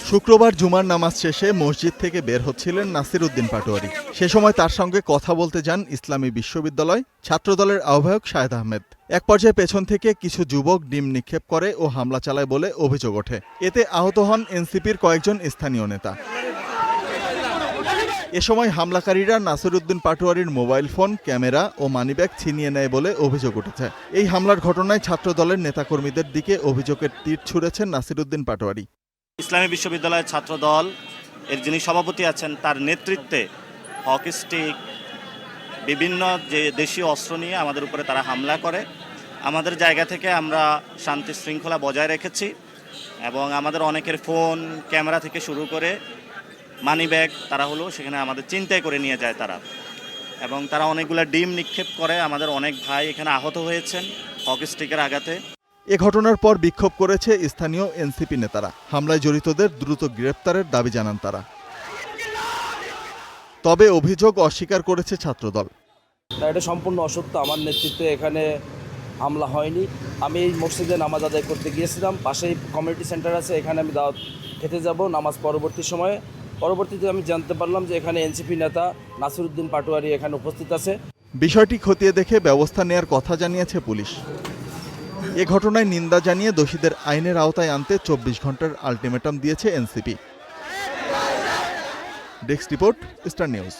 শুক্রবার জুমার নামাজ শেষে মসজিদ থেকে বের হচ্ছিলেন নাসির উদ্দিন পাটোয়ারি। সে সময় তার সঙ্গে কথা বলতে যান ইসলামী বিশ্ববিদ্যালয় ছাত্রদলের আহ্বায়ক শাহেদ আহমেদ। এক পর্যায়ে পেছন থেকে কিছু যুবক ডিম নিক্ষেপ করে ও হামলা চালায় বলে অভিযোগ ওঠে। এতে আহত হন এনসিপির কয়েকজন স্থানীয় নেতা। এ সময় হামলাকারীরা নাসির উদ্দিন পাটোয়ারির মোবাইল ফোন, ক্যামেরা ও মানিব্যাগ ছিনিয়ে নেয় বলে অভিযোগ উঠেছে। এই হামলার ঘটনায় ছাত্রদলের নেতাকর্মীদের দিকে অভিযোগের তীর ছুঁড়েছেন নাসির উদ্দিন পাটোয়ারি। ইসলামী বিশ্ববিদ্যালয়ের ছাত্রদল এর যিনি সভাপতি আছেন তার নেতৃত্বে হকি স্টিক, বিভিন্ন যে দেশীয় অস্ত্র নিয়ে আমাদের উপরে তারা হামলা করে। আমাদের জায়গা থেকে আমরা শান্তি শৃঙ্খলা বজায় রেখেছি এবং আমাদের অনেকের ফোন, ক্যামেরা থেকে শুরু করে মানিব্যাগ তারা সেখানে আমাদের চিন্তায় করে নিয়ে যায় তারা, এবং তারা অনেকগুলো ডিম নিক্ষেপ করে। আমাদের অনেক ভাই এখানে আহত হয়েছেন হকি স্টিকের আঘাতে। এ ঘটনার পর বিক্ষোভ করেছে স্থানীয় এনসিপি নেতারা। হামলায় জড়িতদের দ্রুত গ্রেপ্তারের দাবি জানান তারা। তবে অভিযোগ অস্বীকার করেছে ছাত্রদল। এটা সম্পূর্ণ অসত্য। আমার নেতৃত্বে এখানে হামলা হয়নি। আমি এই মসজিদে নামাজ আদায় করতে গিয়েছিলাম। পাশেই কমিউনিটি সেন্টার আছে, এখানে আমি দাওয়াত খেতে যাব নামাজ পরবর্তী সময়ে। পরবর্তীতে আমি জানতে পারলাম যে এখানে এনসিপি নেতা নাসির উদ্দিন পাটোয়ারি এখানে উপস্থিত আছে। বিষয়টি খতিয়ে দেখে ব্যবস্থা নেয়ার কথা জানিয়েছে পুলিশ। এ ঘটনায় নিন্দা জানিয়ে দোষীদের আইনের আওতায় আনতে 24 ঘন্টার আলটিমেটাম দিয়েছে NCP. Desk report, star news.